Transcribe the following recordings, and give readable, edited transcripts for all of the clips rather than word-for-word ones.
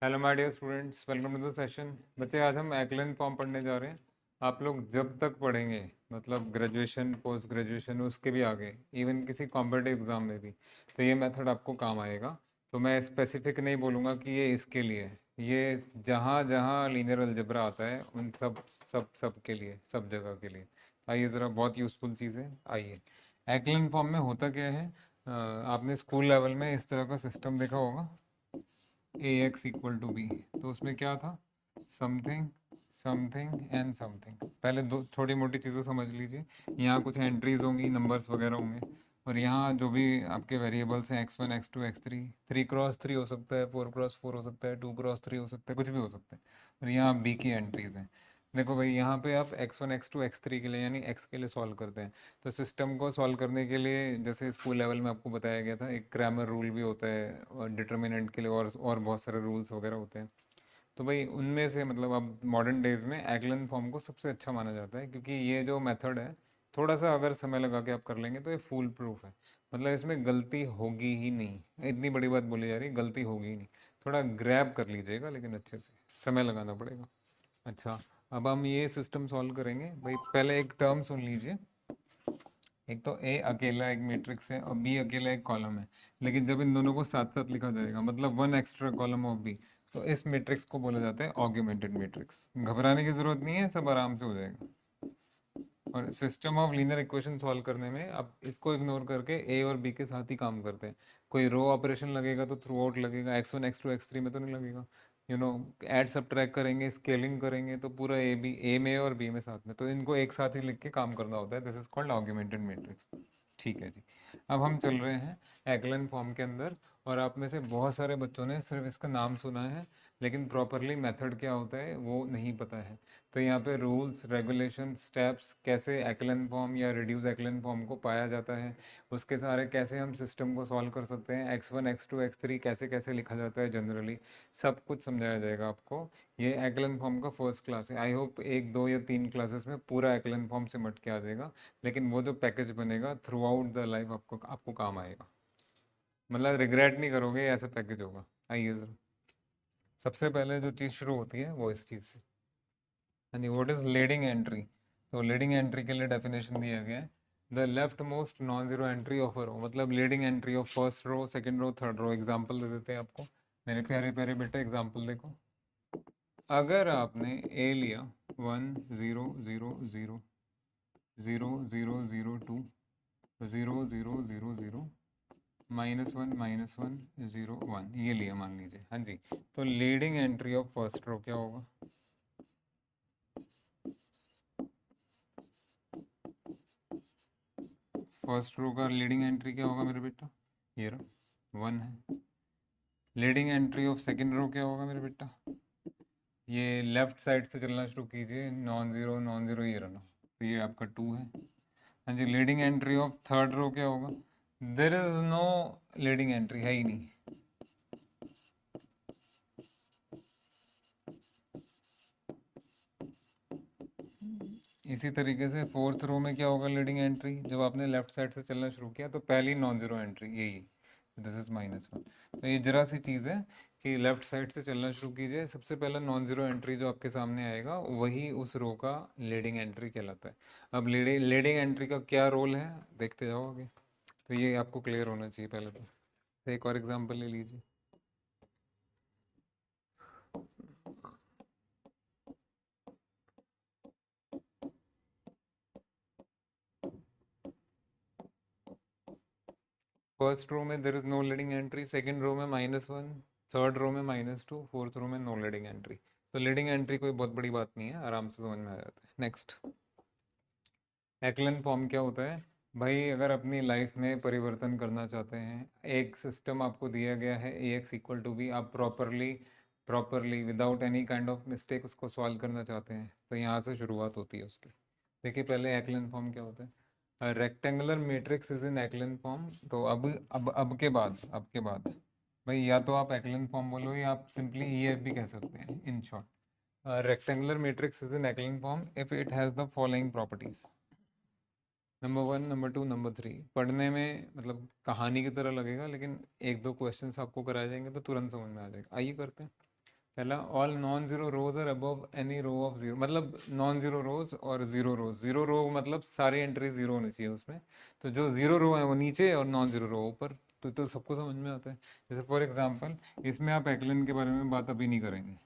Hello my dear students, welcome to the session. बच्चे, आज हम एक्लन फॉर्म पढ़ने जा रहे हैं। आप लोग जब तक पढ़ेंगे, मतलब ग्रेजुएशन, पोस्ट ग्रेजुएशन, उसके भी आगे, इवन किसी कॉम्पिटिटिव एग्जाम में भी, तो ये मेथड आपको काम आएगा। तो मैं स्पेसिफिक नहीं बोलूँगा कि ये इसके लिए है। ये जहाँ जहाँ लीनियर अलजेब्रा आता है उन सब सब सब के लिए, सब जगह के लिए। आइए ज़रा, बहुत यूज़फुल चीज़ है। आइए, एक्लन फॉर्म में होता क्या है? आपने स्कूल लेवल में इस तरह का सिस्टम देखा होगा, ए एक्स इक्वल टू बी। तो उसमें क्या था? Something, something and something. पहले दो छोटी मोटी चीज़ें समझ लीजिए। यहाँ कुछ एंट्रीज होंगी, नंबर्स वगैरह होंगे, और यहाँ जो भी आपके वेरिएबल्स हैं, X one, X two, X three, 3x3 हो सकता है, 4x4 हो सकता है, 2x3 हो सकता है, कुछ भी हो सकता है। और यहाँ बी की एंट्रीज हैं। देखो भाई, यहाँ पे आप x1, x2, x3 के लिए, यानी x के लिए सॉल्व करते हैं। तो सिस्टम को सॉल्व करने के लिए, जैसे स्कूल लेवल में आपको बताया गया था, एक ग्रामर रूल भी होता है, और डिटर्मिनेंट के लिए और बहुत सारे रूल्स वगैरह होते हैं। तो भाई उनमें से, मतलब अब मॉडर्न डेज में एक्लन फॉर्म को सबसे अच्छा माना जाता है, क्योंकि ये जो मेथड है, थोड़ा सा अगर समय लगा के आप कर लेंगे तो ये फूल प्रूफ है। मतलब इसमें गलती होगी ही नहीं। इतनी बड़ी बात बोली जा रही है, गलती होगी ही नहीं। थोड़ा ग्रैब कर लीजिएगा, लेकिन अच्छे से समय लगाना पड़ेगा। अच्छा, अब हम ये सिस्टम सॉल्व करेंगे। भाई पहले एक टर्म सुन लीजिए। एक तो ए अकेला एक मैट्रिक्स है और बी अकेला एक कॉलम है। लेकिन जब इन दोनों को साथ साथ लिखा जाएगा, मतलब one extra column of B, तो इस मैट्रिक्स को बोला जाता है ऑगमेंटेड मैट्रिक्स। घबराने की जरूरत नहीं है, सब आराम से हो जाएगा। और system of linear equation solve करने में आप इसको इग्नोर करके ए और बी के साथ ही काम करते हैं। कोई रो ऑपरेशन लगेगा तो थ्रू आउट लगेगा, X one, X two, X three में तो नहीं लगेगा। यू नो, ऐड सब्ट्रैक्ट करेंगे, स्केलिंग करेंगे, तो पूरा ए बी, ए में और बी में साथ में, तो इनको एक साथ ही लिख के काम करना होता है। This is called augmented matrix. ठीक है जी। अब हम चल रहे हैं एक्लन फॉर्म के अंदर। और आप में से बहुत सारे बच्चों ने सिर्फ इसका नाम सुना है, लेकिन प्रॉपरली मेथड क्या होता है वो नहीं पता है। तो यहाँ पे रूल्स, रेगुलेशन, स्टेप्स, कैसे एक्लन फॉर्म या रिड्यूस एक्लन फॉर्म को पाया जाता है, उसके सारे कैसे हम सिस्टम को सॉल्व कर सकते हैं, X one, X two, X three कैसे कैसे लिखा जाता है जनरली, सब कुछ समझाया जाएगा आपको। ये एक्लन फॉर्म का फर्स्ट क्लास है। आई होप एक दो या तीन क्लासेस में पूरा एक्लन फॉर्म सिमट के आ जाएगा। लेकिन वो जो पैकेज बनेगा थ्रू आउट द लाइफ आपको आपको काम आएगा। मतलब रिग्रेट नहीं करोगे, ऐसा पैकेज होगा। आइए जरा, सबसे पहले जो चीज़ शुरू होती है वो इस चीज़ से। हाँ जी, व्हाट इज लीडिंग एंट्री? तो लीडिंग एंट्री के लिए डेफिनेशन दिया गया है, the left most non zero entry of a row. मतलब leading entry of first row, second row, third row. Example दे देते हैं आपको। मेरे प्यारे प्यारे बेटे, एग्जांपल देखो। अगर आपने ए लिया 1 0 0 0 0 0 0 2 0 0 0 0 -1 -1 0 1, ये लिया मान लीजिए। हाँ जी, तो leading entry of first row क्या होगा? फर्स्ट रो का लीडिंग एंट्री क्या होगा मेरे बेटा? ये रहा, 1 है। Leading entry of second row क्या होगा मेरे बेटा? ये लेफ्ट साइड से चलना शुरू कीजिए, नॉन जीरो नॉन जीरो, ये रहा, तो ये आपका 2 है। हाँ जी, leading entry of third row क्या होगा? There is no leading entry, है ही नहीं। इसी तरीके से फोर्थ रो में क्या होगा लीडिंग एंट्री? जब आपने लेफ्ट साइड से चलना शुरू किया तो पहली नॉन जीरो एंट्री यही, दिस इज -1। तो ये जरा सी चीज़ है कि लेफ्ट साइड से चलना शुरू कीजिए, सबसे पहला नॉन जीरो एंट्री जो आपके सामने आएगा वही उस रो का लीडिंग एंट्री कहलाता है। अब लीडिंग एंट्री का क्या रोल है देखते जाओ आगे। तो ये आपको क्लियर होना चाहिए पहले तो एक और एग्जांपल ले लीजिए। फर्स्ट रो में there is no leading entry, second row में -1, थर्ड रो में -2, फोर्थ रो में नो लीडिंग एंट्री। तो लीडिंग एंट्री कोई बहुत बड़ी बात नहीं है, आराम से समझ में आ जाता है। नेक्स्ट, एक्लन फॉर्म क्या होता है? भाई अगर अपनी लाइफ में परिवर्तन करना चाहते हैं, एक सिस्टम आपको दिया गया है ए एक्स इक्वल टू बी, आप properly properly without any kind of mistake उसको सॉल्व करना चाहते हैं, तो यहाँ से शुरुआत होती है उसकी। देखिए पहले एक्लन फॉर्म क्या होता है। Rectangular matrix is in एक्लन form. तो अब के बाद भाई, या तो आप एक्लन फॉर्म बोलो या आप सिंपली ई एफ भी कह सकते हैं in short. Rectangular matrix is in एक्लन form if it has the following properties. Number 1, number 2, number 3। पढ़ने में मतलब कहानी की तरह लगेगा, लेकिन एक दो क्वेश्चंस आपको कराए जाएंगे तो तुरंत समझ में आ जाएगा। आइए करते हैं। पहला, all non zero rows are above any row of zero, मतलब नॉन जीरो रोज और जीरो रोज, जीरो रो मतलब सारी एंट्री जीरो होनी चाहिए उसमें, तो जो जीरो रो है वो नीचे और नॉन जीरो रो ऊपर। तो सबको समझ में आता है। जैसे फॉर एग्जांपल इसमें आप एक्लन के बारे में बात अभी नहीं करेंगे,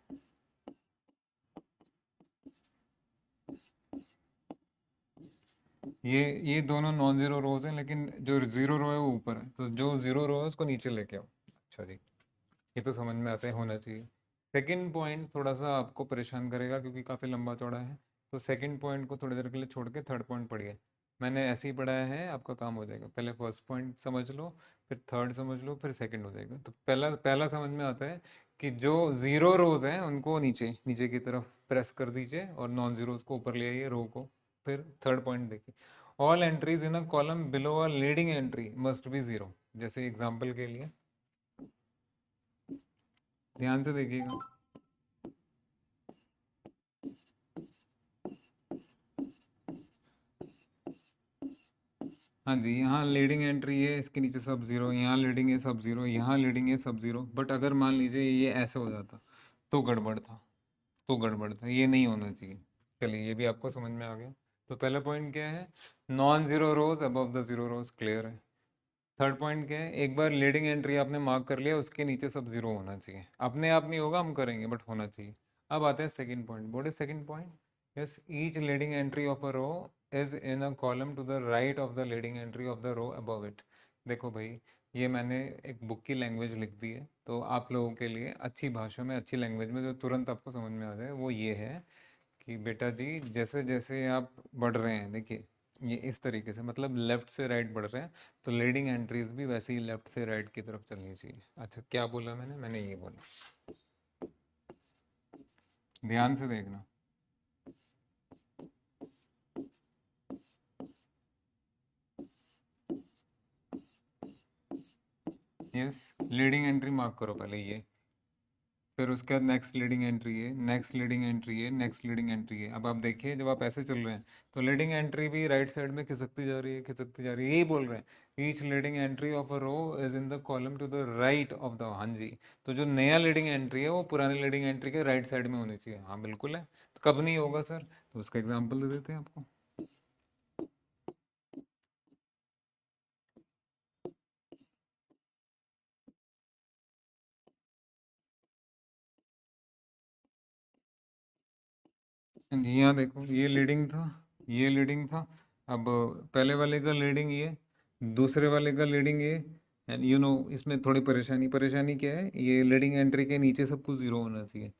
ये दोनों नॉन जीरो रोज हैं, लेकिन जो जीरो रो है वो ऊपर है, तो जो जीरो रो है उसको नीचे लेके आओ। अच्छा जी, ये तो समझ में आता है, होना चाहिए। सेकंड पॉइंट थोड़ा सा आपको परेशान करेगा क्योंकि काफ़ी लंबा चौड़ा है, तो सेकंड पॉइंट को थोड़ी देर के लिए छोड़ के थर्ड पॉइंट पढ़िए। मैंने ऐसे ही पढ़ाया है, आपका काम हो जाएगा। पहले फर्स्ट पॉइंट समझ लो, फिर थर्ड समझ लो, फिर सेकंड हो जाएगा। तो पहला पहला समझ में आता है कि जो जीरो रोज हैं उनको नीचे नीचे की तरफ प्रेस कर दीजिए और नॉन जीरोज को ऊपर ले आइए रो को। फिर थर्ड पॉइंट देखिए, all entries in a column below a leading entry must be zero. जैसे एग्जाम्पल के लिए ध्यान से देखिएगा। हाँ जी, यहाँ लीडिंग एंट्री है, इसके नीचे सब जीरो, यहाँ लीडिंग है सब जीरो, यहाँ लीडिंग है सब जीरो। बट अगर मान लीजिए ये ऐसे हो जाता तो गड़बड़ था, तो गड़बड़ था, ये नहीं होना चाहिए। चलिए ये भी आपको समझ में आ गया। तो पहला पॉइंट क्या है, non zero rows above the zero rose, clear है। थर्ड पॉइंट क्या है, एक बार लीडिंग एंट्री आपने मार्क कर लिया, उसके नीचे सब जीरो होना चाहिए। अपने आप नहीं होगा, हम करेंगे, बट होना चाहिए। अब आते हैं second point. What is second point? Yes, each leading entry of a row is in a column to the right of the leading entry of the row above it. देखो भाई, ये मैंने एक बुक की लैंग्वेज लिख दी है, तो आप लोगों के लिए अच्छी भाषा में, अच्छी लैंग्वेज में, जो तुरंत आपको समझ में आ जाए, वो ये है कि बेटा जी, जैसे जैसे आप बढ़ रहे हैं, देखिए ये इस तरीके से, मतलब लेफ्ट से राइट बढ़ रहे हैं, तो लीडिंग एंट्रीज भी वैसे ही लेफ्ट से राइट की तरफ चलनी चाहिए। अच्छा, क्या बोला मैंने ये बोला, ध्यान से देखना। यस, लीडिंग एंट्री मार्क करो पहले ये, फिर उसके बाद नेक्स्ट लीडिंग एंट्री है, नेक्स्ट लीडिंग एंट्री है, नेक्स्ट लीडिंग एंट्री है। अब आप देखिए, जब आप ऐसे चल रहे हैं तो लीडिंग एंट्री भी राइट साइड में खिसकती जा रही है, खिसकती जा रही है, यही बोल रहे हैं, each leading entry of a row is in the column to the right of the, हाँ जी। तो जो नया लीडिंग एंट्री है वो पुरानी लीडिंग एंट्री के राइट साइड में होनी चाहिए, हाँ बिल्कुल है। तो कब नहीं होगा सर? तो उसका एग्जाम्पल दे देते हैं आपको। जी यहाँ देखो, ये लीडिंग था, ये लीडिंग था। अब पहले वाले का लीडिंग ये, दूसरे वाले का लीडिंग ये, एंड इसमें थोड़ी परेशानी, परेशानी क्या है, ये लीडिंग एंट्री के नीचे सब कुछ जीरो होना चाहिए,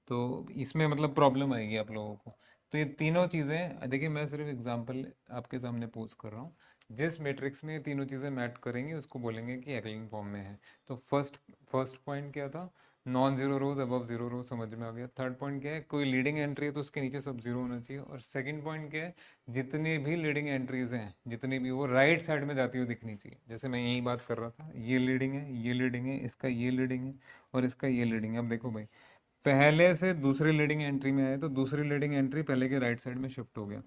तो इसमें मतलब प्रॉब्लम आएगी आप लोगों को। तो ये तीनों चीज़ें देखिए, मैं सिर्फ एग्जांपल आपके सामने पोस्ट कर रहा हूँ। जिस मैट्रिक्स में ये तीनों चीज़ें मैच करेंगी उसको बोलेंगे कि एक्लिन फॉर्म में है। तो फर्स्ट फर्स्ट पॉइंट क्या था, non zero rows above zero रोज, समझ में आ गया। थर्ड पॉइंट क्या है, कोई लीडिंग एंट्री है तो उसके नीचे सब जीरो होना चाहिए। और सेकंड पॉइंट क्या है, जितने भी लीडिंग एंट्रीज हैं, जितनी भी, वो राइट साइड में जाती हुई दिखनी चाहिए। जैसे मैं यही बात कर रहा था, ये लीडिंग है, ये लीडिंग है, इसका ये लीडिंग है, और इसका ये लीडिंग है। अब देखो भाई, पहले से दूसरी लीडिंग एंट्री में आए तो दूसरी लीडिंग एंट्री पहले के राइट साइड में शिफ्ट हो गया।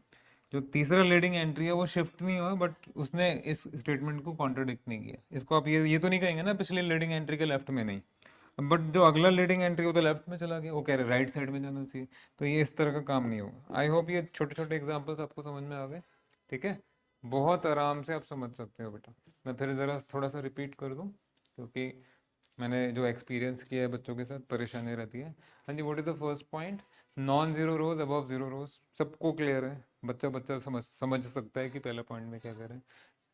जो तीसरा लीडिंग एंट्री है वो शिफ्ट नहीं हुआ, बट उसने इस स्टेटमेंट को कॉन्ट्रडिक्ट नहीं किया। इसको आप ये तो नहीं कहेंगे ना पिछली लीडिंग एंट्री के लेफ्ट में नहीं, बट जो अगला लीडिंग एंट्री वो तो लेफ्ट में चला गया, वो कह रहे राइट साइड में जाना चाहिए। तो ये इस तरह का काम नहीं होगा। आई होप ये छोटे छोटे एग्जांपल्स आपको समझ में आ गए। ठीक है, बहुत आराम से आप समझ सकते हो बेटा। मैं फिर ज़रा थोड़ा सा रिपीट कर दूं, क्योंकि मैंने जो एक्सपीरियंस किया है बच्चों के साथ, परेशानी रहती है। हाँ जी, what is the first point, non zero rows above zero rows, सबको क्लियर है, बच्चा बच्चा समझ सकता है कि पहला पॉइंट में क्या करें।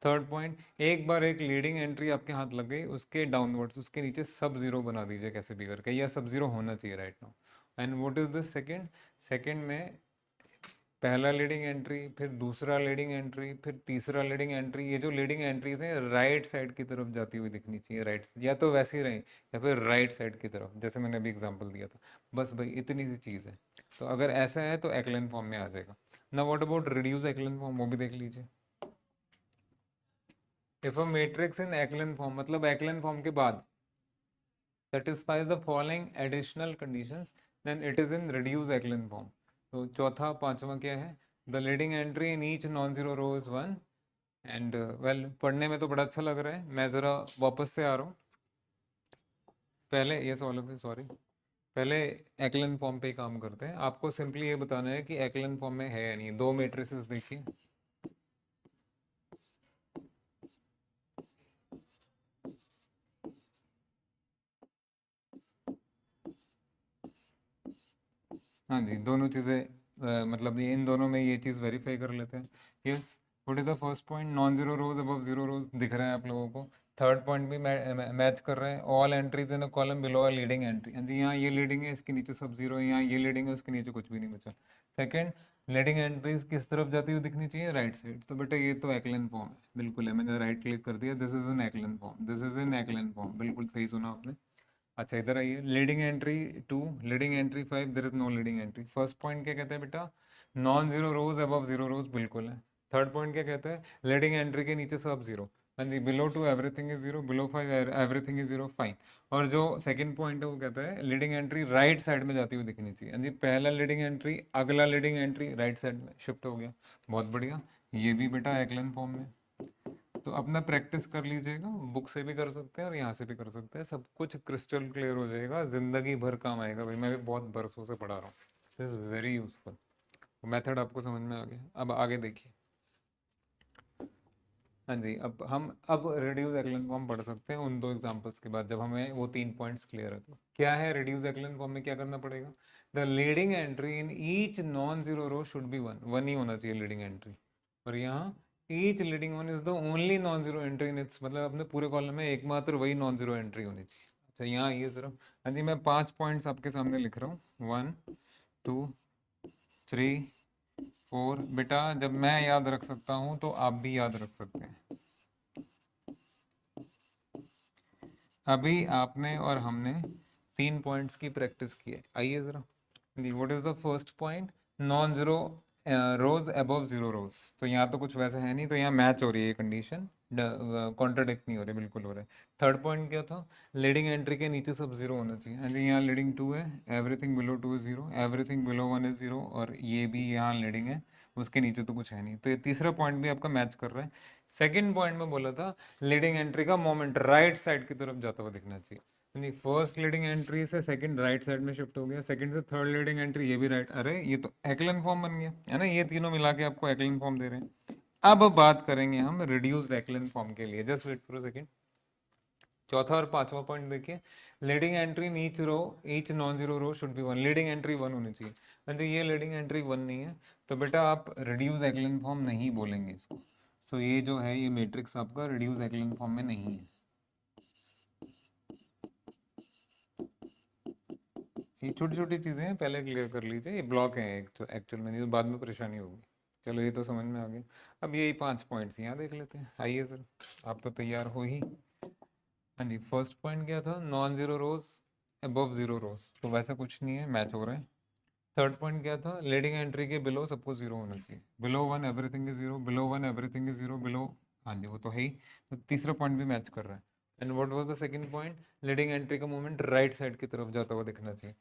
थर्ड पॉइंट, एक बार एक लीडिंग एंट्री आपके हाथ लग गई, उसके डाउनवर्ड्स, उसके नीचे सब जीरो बना दीजिए कैसे भी करके, या सब जीरो होना चाहिए right now. And what is the second, second में पहला लीडिंग एंट्री, फिर दूसरा लीडिंग एंट्री, फिर तीसरा लीडिंग एंट्री, ये जो लीडिंग एंट्रीज हैं राइट साइड की तरफ जाती हुई दिखनी चाहिए, राइट, या तो वैसी रही या फिर राइट साइड की तरफ, जैसे मैंने अभी एग्जांपल दिया था। बस भाई इतनी सी चीज़ है। तो अगर ऐसा है तो एक्लन फॉर्म में आ जाएगा ना। What about reduce echelon form, वो भी देख लीजिए। If a matrix in एक्लन form, मतलब एक्लन फॉर्म के बाद satisfies the following additional conditions, then it is in reduced echelon form. तो चौथा पांचवा क्या है, the leading entry in each non-zero row is one, and well, पढ़ने में तो बड़ा अच्छा लग रहा है। मैं ज़रा वापस से आ रहा हूँ, पहले ये सॉल्व है, सॉरी। पहले एक्लन फॉर्म पे ही काम करते हैं। आपको सिंपली ये बताना है कि एक्लन फॉर्म में है या नहीं। दो मेट्रिसेस देखिए, हाँ जी, दोनों चीज़ें मतलब ये इन दोनों में ये चीज़ वेरीफाई कर लेते हैं। Yes, what is the first point? Non zero rows above zero रोज दिख रहा है आप लोगों को। थर्ड पॉइंट भी मैच कर रहे हैं। All entries in a column below a leading entry. हाँ जी, यहाँ ये लीडिंग है, इसके नीचे सब जीरो है। यहाँ ये लीडिंग है, उसके नीचे कुछ भी नहीं बचा। सेकंड, लीडिंग एंट्रीज किस तरफ जाती हुई दिखनी चाहिए? Right side. तो बेटा ये तो एक्लन फॉर्म है, बिल्कुल है। मैंने राइट क्लिक कर दिया, this is an echelon form, this is an echelon form, बिल्कुल सही सुना आपने। अच्छा, इधर आइए। Leading entry 2, leading entry 5, there is no leading entry. First point क्या कहता है बेटा? Non zero rows above zero rows, बिल्कुल है। थर्ड पॉइंट क्या कहता है? लीडिंग एंट्री के नीचे सब जीरो। हाँ जी, below 2 everything is zero, below 5 everything is zero, fine. और जो सेकंड पॉइंट है वो कहता है लीडिंग एंट्री राइट साइड में जाती हुई दिखनी चाहिए। हाँ जी, पहला लीडिंग एंट्री, अगला लीडिंग एंट्री राइट साइड में शिफ्ट हो गया। बहुत बढ़िया। ये भी बेटा एक्लन फॉर्म में। तो अपना प्रैक्टिस कर लीजिएगा, बुक से भी कर सकते हैं और यहाँ से भी कर सकते हैं। सब कुछ क्रिस्टल क्लियर हो जाएगा, जिंदगी भर काम आएगा भाई। मैं भी बहुत बरसों से पढ़ा रहा हूँ। This is very useful. Method आपको समझ में आ गया। अब आगे देखिए। हाँ जी, अब रिड्यूस एक्लन फॉर्म पढ़ सकते हैं उन दो एग्जांपल्स के बाद, जब हमें वो 3 पॉइंट्स क्लियर है। तो क्या है रिड्यूस एक्लन फॉर्म में? क्या करना पड़ेगा? The leading entry in each non zero row should be one, one ही होना चाहिए लीडिंग एंट्री। और यहाँ each leading one is the only non zero entry in its, मतलब अपने पूरे कॉलम में एकमात्र वही नॉन जीरो एंट्री होनी चाहिए। अच्छा, यहाँ ये जरा। हाँ जी, मैं 5 पॉइंट्स आपके सामने लिख रहा हूँ। 1 2 3 4। बेटा जब मैं याद रख सकता हूँ तो आप भी याद रख सकते हैं। अभी आपने और हमने 3 पॉइंट्स की प्रैक्टिस की है। आइए जरा। What is the first point? Non zero rows above zero रोज। तो यहाँ तो कुछ वैसे है नहीं, तो यहाँ मैच हो रही है कंडीशन, कॉन्ट्राडिक्ट नहीं हो रही, बिल्कुल हो रहा है। थर्ड पॉइंट क्या था? लीडिंग एंट्री के नीचे सब जीरो होना चाहिए। हाँ जी, यहाँ लीडिंग 2 है, everything below 2 is zero, everything below 1 is zero, और ये भी यहाँ लीडिंग है, उसके नीचे तो कुछ है नहीं। तो ये तीसरा पॉइंट भी आपका मैच कर रहा है। सेकंड पॉइंट में बोला था लीडिंग एंट्री का मोमेंट राइट साइड की तरफ जाता हुआ दिखना चाहिए। नहीं, फर्स्ट लीडिंग एंट्री से सेकंड राइट साइड में शिफ्ट हो गया, सेकंड से थर्ड लीडिंग एंट्री ये भी राइट। अरे ये तो एक्लन फॉर्म बन गया है ना, ये तीनों मिला के आपको एक्लन फॉर्म दे रहे हैं। अब बात करेंगे हम रिड्यूस्ड एक्लन फॉर्म के लिए। Just wait for a second. चौथा और पांचवा पॉइंट देखिए। Leading entry in each row, each non zero row should be one, leading entry one होनी चाहिए। यदि ये लीडिंग एंट्री वन नहीं है तो बेटा आप रिड्यूस एक्लन फॉर्म नहीं बोलेंगे इसको। सो ये जो है ये मैट्रिक्स आपका रिड्यूस एक्लन फॉर्म में नहीं है। ये छोटी छोटी चीजें हैं, पहले क्लियर कर लीजिए। ये ब्लॉक है एक तो एक्चुअल में, नहीं तो बाद में परेशानी होगी। चलो ये तो समझ में आ गया। अब यही 5 पॉइंट्स यहाँ देख लेते हैं। आइए सर, आप तो तैयार हो ही। हाँ जी, फर्स्ट पॉइंट क्या था? Non zero rows above zero रोज, तो वैसा कुछ नहीं है, मैच हो रहा है। थर्ड पॉइंट क्या था? लीडिंग एंट्री के बिलो सबको जीरो होना चाहिए, below 1 everything is zero, below 1 everything is zero, below, हाँ जी वो तो है ही। तो तीसरा पॉइंट भी मैच कर रहा है। And what was the second point? Leading entry का मूवमेंट राइट साइड की तरफ जाता हुआ दिखना चाहिए।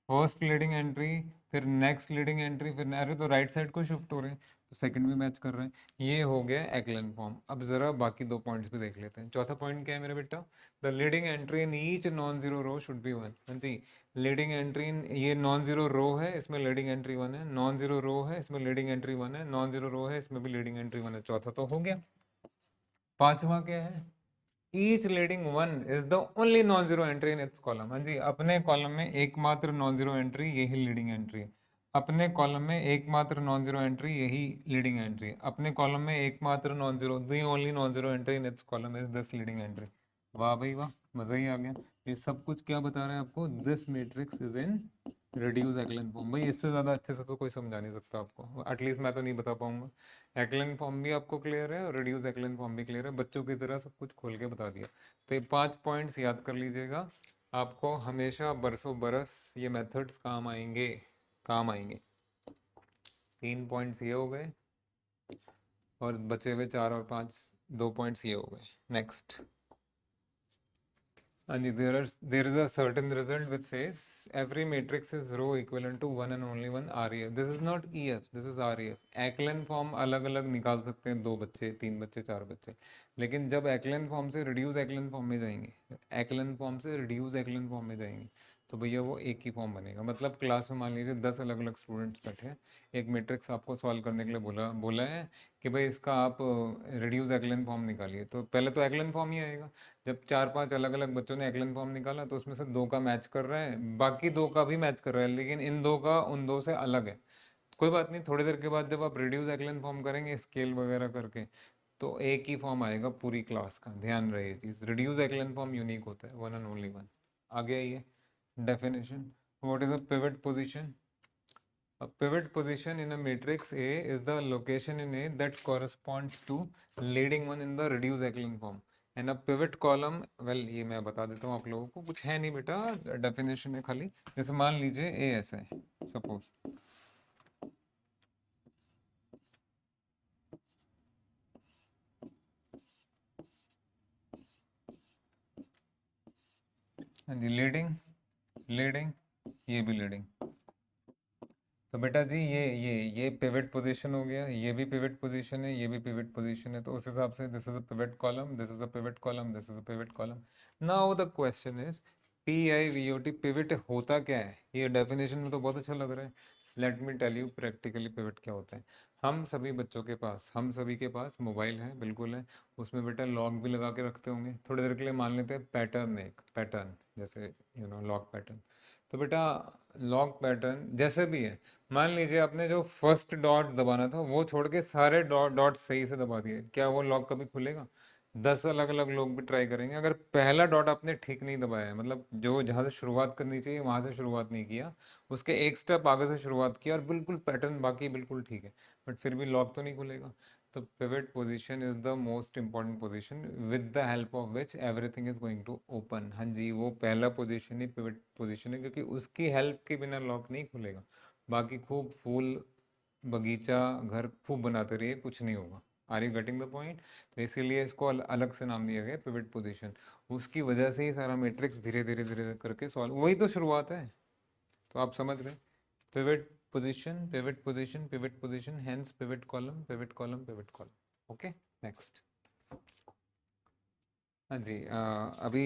फर्स्ट लीडिंग एंट्री, फिर नेक्स्ट लीडिंग एंट्री, फिर अरे तो राइट साइड को शिफ्ट हो रहे हैं, तो सेकंड भी मैच कर रहे हैं। ये हो गया एक्लन फॉर्म। अब जरा बाकी दो पॉइंट्स भी देख लेते हैं। चौथा पॉइंट क्या है मेरे बेटा? The leading entry in each non zero row should be one. हाँ जी, लीडिंग एंट्री इन, ये नॉन जीरो रो है, इसमें लीडिंग एंट्री वन है, नॉन जीरो रो है इसमें लीडिंग एंट्री वन है, नॉन जीरो रो है इसमें भी लीडिंग एंट्री वन है। चौथा तो हो गया। पांचवा क्या है? Each leading one is the only non zero entry in it's column. हाँ जी, अपने कॉलम में एकमात्र नॉन जीरो एंट्री यही लीडिंग एंट्री है। अपने कॉलम में एकमात्र नॉन जीरो एंट्री यही लीडिंग एंट्री है। अपने कॉलम में एकमात्र non zero, the only non zero entry in it's column is this leading entry. वाह भाई वाह, मजा ही आ गया। ये सब कुछ क्या बता रहे हैं आपको? This matrix is in reduce echelon form. भाई इससे ज्यादा अच्छे से तो कोई समझा नहीं सकता आपको, एटलीस्ट मैं तो नहीं बता पाऊंगा। एक्लन फॉर्म भी आपको क्लियर है और रिड्यूस एक्लन फॉर्म भी क्लियर है, बच्चों की तरह सब कुछ खोल के बता दिया। तो ये 5 पॉइंट्स याद कर लीजिएगा, आपको हमेशा बरसों बरस ये मेथड्स काम आएंगे, काम आएंगे। 3 पॉइंट्स ये हो गए, और बचे हुए 4 और 5, 2 पॉइंट्स ये हो गए। Next. And there is a certain result which says every matrix is row equivalent to one and only one REF. This is not EF, this is REF. एक्लन form अलग अलग निकाल सकते हैं, 2 बच्चे, 3 बच्चे, 4 बच्चे, लेकिन जब एक्लन फॉर्म से रिड्यूस एक्लन फॉर्म में जाएंगे, एक्लन फॉर्म से रिड्यूस एक्लन फॉर्म में जाएंगे, तो भैया वो एक ही फॉर्म बनेगा। मतलब क्लास में मान लीजिए 10 अलग अलग स्टूडेंट्स बैठे हैं, एक मैट्रिक्स आपको सॉल्व करने के लिए बोला बोला है कि भाई इसका आप रिड्यूस एक्लन फॉर्म निकालिए। तो पहले तो एक्लन फॉर्म ही आएगा। जब 4-5 अलग अलग बच्चों ने एक्लन फॉर्म निकाला तो उसमें से 2 का मैच कर रहा है, बाकी 2 का भी मैच कर रहा है, लेकिन इन 2 का उन 2 से अलग है। कोई बात नहीं, थोड़ी देर के बाद जब आप रिड्यूस एक्लन फॉर्म करेंगे स्केल वगैरह करके, तो एक ही फॉर्म आएगा पूरी क्लास का। ध्यान रहे ये चीज, रिड्यूस एक्लन फॉर्म यूनिक होता है, वन एंड ओनली वन। आगे आइए, definition. What is a pivot position? A pivot position in a matrix A is the location in A that corresponds to leading one in the reduced echelon form. And a pivot column, well ये मैं बता देता हूँ आप लोगों को, कुछ है नहीं बेटा, डेफिनेशन है खाली। जैसे मान लीजिए A ऐसा है, सपोज, हाँ जी, लीडिंग लीडिंग, ये भी लीडिंग। तो बेटा जी ये पिवट पोजीशन हो गया, ये भी पिवट पोजीशन है, ये भी पिवट पोजीशन है। तो उस हिसाब से this is a pivot column, this is a pivot column, this is a pivot column. Now the question is P I V O T, pivot होता क्या है? ये डेफिनेशन में तो बहुत अच्छा लग रहा है। Let me tell you practically pivot क्या होता है। हम सभी बच्चों के पास, हम सभी के पास मोबाइल है, बिल्कुल है। उसमें बेटा लॉक भी लगा के रखते होंगे। थोड़ी देर के लिए मान लेते हैं पैटर्न, एक पैटर्न जैसे लॉक पैटर्न। तो बेटा लॉक पैटर्न जैसे भी है, मान लीजिए आपने जो फर्स्ट डॉट दबाना था वो छोड़ के सारे डॉट डॉट सही से दबा दिए, क्या वो लॉक कभी खुलेगा? 10 अलग अलग लोग भी ट्राई करेंगे, अगर पहला डॉट आपने ठीक नहीं दबाया है, मतलब जो जहाँ से शुरुआत करनी चाहिए वहां से शुरुआत नहीं किया, उसके एक स्टेप आगे से शुरुआत किया और बिल्कुल पैटर्न बाकी बिल्कुल ठीक है, बट फिर भी लॉक तो नहीं खुलेगा। तो pivot position is the most important position with the help of which everything is going to open. हाँ जी, वो पहला पोजीशन ही पिवट पोजीशन है, क्योंकि उसकी हेल्प के बिना लॉक नहीं खुलेगा। बाकी खूब फूल बगीचा घर खूब बनाते रहिए, कुछ नहीं होगा। Are you getting the point? तो इसीलिए इसको अलग से नाम दिया गया पिवट पोजीशन। उसकी वजह से ही सारा मैट्रिक्स धीरे धीरे धीरे करके सॉल्व, वही तो शुरुआत है। तो आप समझ गए, pivot position, pivot position, pivot position, hence pivot column, pivot column, pivot column. Okay, next. हाँ जी, अभी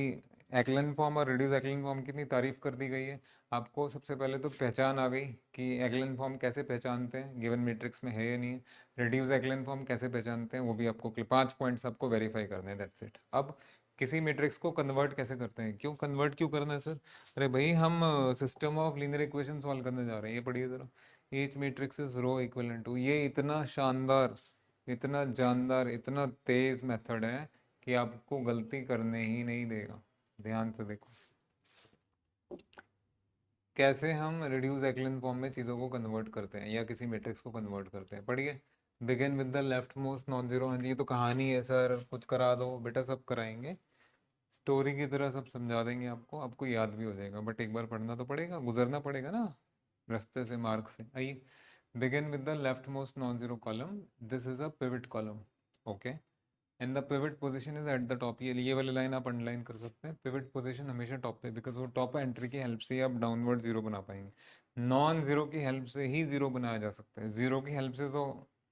एक्लन फॉर्म और रिड्यूस एक्लन फॉर्म की इतनी तारीफ कर दी गई है, आपको सबसे पहले तो पहचान आ गई कि एक्लन फॉर्म कैसे पहचानते हैं, गिवन मैट्रिक्स में है या नहीं है। रिड्यूस एक्लन फॉर्म कैसे पहचानते हैं वो भी आपको 5 पॉइंट्स आपको वेरीफाई करने हैं, दैट्स इट। अब किसी मैट्रिक्स को कन्वर्ट कैसे करते हैं, क्यों कन्वर्ट क्यों करना है सर? अरे भाई हम system of linear equation solve करने जा रहे हैं, ये पढ़िए जरा। Each matrix is row equivalent to, ये इतना शानदार, इतना जानदार, इतना तेज मेथड है कि आपको गलती करने ही नहीं देगा। ध्यान से देखो कैसे हम रिड्यूस एक्लन फॉर्म में चीज़ों को कन्वर्ट करते हैं या किसी मैट्रिक्स को कन्वर्ट करते हैं। पढ़िए, begin with the left most non zero. हाँ जी, ये तो कहानी है सर, कुछ करा दो बेटा, सब कराएंगे, स्टोरी की तरह सब समझा देंगे आपको, आपको याद भी हो जाएगा, बट एक बार पढ़ना तो पड़ेगा, गुजरना पड़ेगा ना रास्ते से, मार्ग से। आइए, begin with the left most non zero column, this is a pivot column. Okay, and the pivot position is at the top. ये वाली लाइन आप अंडरलाइन कर सकते हैं, पिवट पोजीशन हमेशा टॉप पे, बिकॉज वो टॉप एंट्री की हेल्प से ही आप डाउनवर्ड जीरो बना पाएंगे। नॉन जीरो की हेल्प से ही जीरो बनाया जा सकता है, जीरो की हेल्प से तो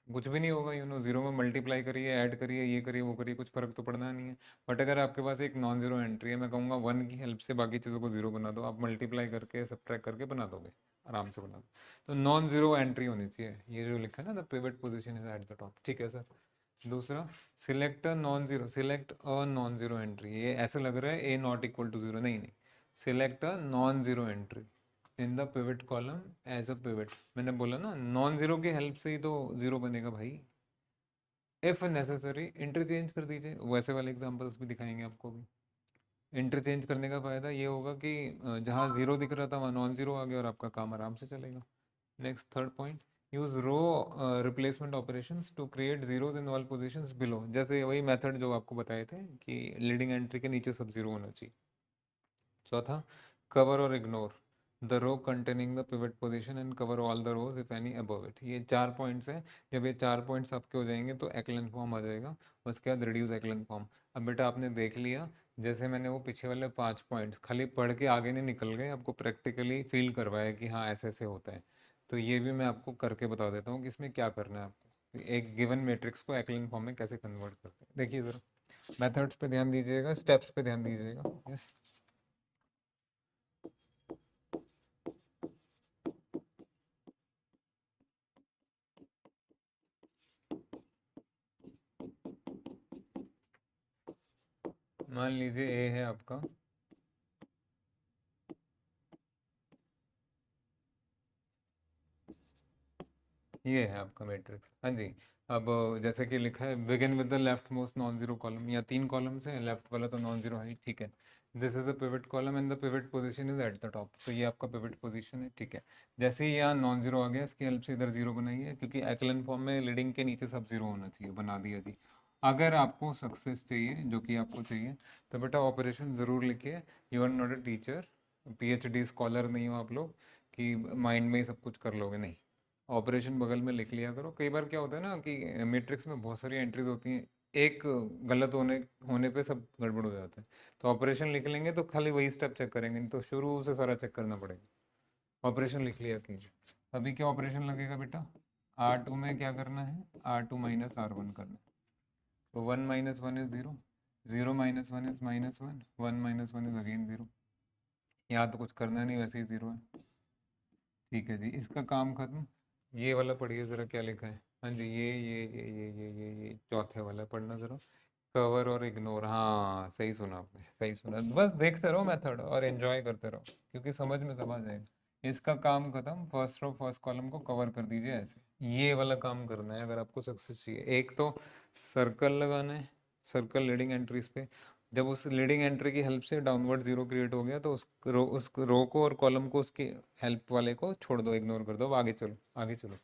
कुछ भी नहीं होगा। जीरो में मल्टीप्लाई करिए, ऐड करिए, ये करिए वो करिए, कुछ फर्क तो पड़ना नहीं है। बट अगर आपके पास एक नॉन जीरो एंट्री है, मैं कहूँगा वन की हेल्प से बाकी चीज़ों को जीरो बना दो, आप मल्टीप्लाई करके सब्ट्रैक्ट करके बना दोगे, आराम से बना दो। तो नॉन जीरो एंट्री होनी चाहिए, ये जो लिखा है ना, the pivot position is at the top, ठीक है सर। दूसरा, select a non zero, select a non zero entry, ये ऐसे लग रहा है A not equal to zero, नहीं नहीं, select a non zero entry in the pivot column as a pivot. मैंने बोला ना, नॉन जीरो की हेल्प से ही तो जीरो बनेगा भाई। इफ नेसेसरी इंटरचेंज कर दीजिए, वैसे वाले एग्जांपल्स भी दिखाएंगे आपको भी। इंटरचेंज करने का फायदा ये होगा कि जहाँ जीरो दिख रहा था वहाँ नॉन जीरो आ गया और आपका काम आराम से चलेगा। Next, third point, use row replacement operations to create zeros in all positions below. जैसे वही मेथड जो आपको बताए थे कि लीडिंग एंट्री के नीचे सब जीरो होना चाहिए। चौथा, कवर और ignore the row containing the pivot position and cover all the rows if any above it. ये 4 पॉइंट्स हैं, जब ये 4 पॉइंट्स आपके हो जाएंगे तो एक्लन फॉर्म आ जाएगा। उसके बाद रिड्यूस एक्लन फॉर्म। अब बेटा आपने देख लिया, जैसे मैंने वो पीछे वाले 5 पॉइंट्स खाली पढ़ के आगे नहीं निकल गए, आपको प्रैक्टिकली फील करवाया कि हाँ ऐसे ऐसे होता है। तो ये भी मैं आपको करके बता देता हूँ कि इसमें क्या करना है आपको, एक गिवन मैट्रिक्स को एक्लन फॉर्म में कैसे कन्वर्ट करते हैं। देखिए जरा, मेथड्स पे ध्यान दीजिएगा, स्टेप्स पे ध्यान दीजिएगा। यस, मान लीजिए ए है आपका, ये है आपका मैट्रिक्स। हाँ जी। अब जैसे कि लिखा है begin with the left most non zero column, या 3 कॉलम्स हैं, लेफ्ट वाला तो नॉन जीरो है ही, ठीक है। This is the pivot column and the pivot position is at the top, तो ये आपका पिवट पोजीशन है, ठीक है। जैसे ही यहाँ नॉन जीरो आ गया, इसकी हेल्प से इधर जीरो बनाइए, क्योंकि एक्लन फॉर्म में लीडिंग के नीचे सब जीरो होना चाहिए, बना दिया जी। अगर आपको सक्सेस चाहिए, जो कि आपको चाहिए, तो बेटा ऑपरेशन ज़रूर लिखिए। You are not a teacher, PhD scholar नहीं हो आप लोग कि माइंड में ही सब कुछ कर लोगे, नहीं। ऑपरेशन बगल में लिख लिया करो। कई बार क्या होता है ना कि मैट्रिक्स में बहुत सारी एंट्रीज होती हैं, एक गलत होने होने पे सब गड़बड़ हो जाता है। तो ऑपरेशन लिख लेंगे तो खाली वही स्टेप चेक करेंगे, नहीं तो शुरू से सारा चेक करना पड़ेगा। ऑपरेशन लिख लिया कीजिए। अभी क्या ऑपरेशन लगेगा बेटा, R2 में क्या करना है, R2 माइनस R1 करना है। तो 1 minus one is zero, zero minus one is minus one, one minus one is again zero. यहाँ तो कुछ करना नहीं, वैसे ही जीरो है, ठीक है जी, इसका काम खत्म। ये वाला पढ़िए ज़रा क्या लिखा है। हाँ जी, ये चौथे वाला पढ़ना ज़रा। कवर और इग्नोर, हाँ सही सुना आपने, सही सुना। बस देखते रहो मेथड और एंजॉय करते रहो, क्योंकि समझ में सब आ जाएगा। इसका काम खत्म, फर्स्ट रो फर्स्ट कॉलम को कवर कर दीजिए ऐसे। ये वाला काम करना है अगर आपको सक्सेस चाहिए। एक तो सर्कल लगाना है, सर्कल लीडिंग एंट्रीज पे। जब उस लीडिंग एंट्री की हेल्प से डाउनवर्ड जीरो क्रिएट हो गया, तो उस रो को और कॉलम को उसकी हेल्प वाले को छोड़ दो, इग्नोर कर दो, अब आगे चलो, आगे चलो।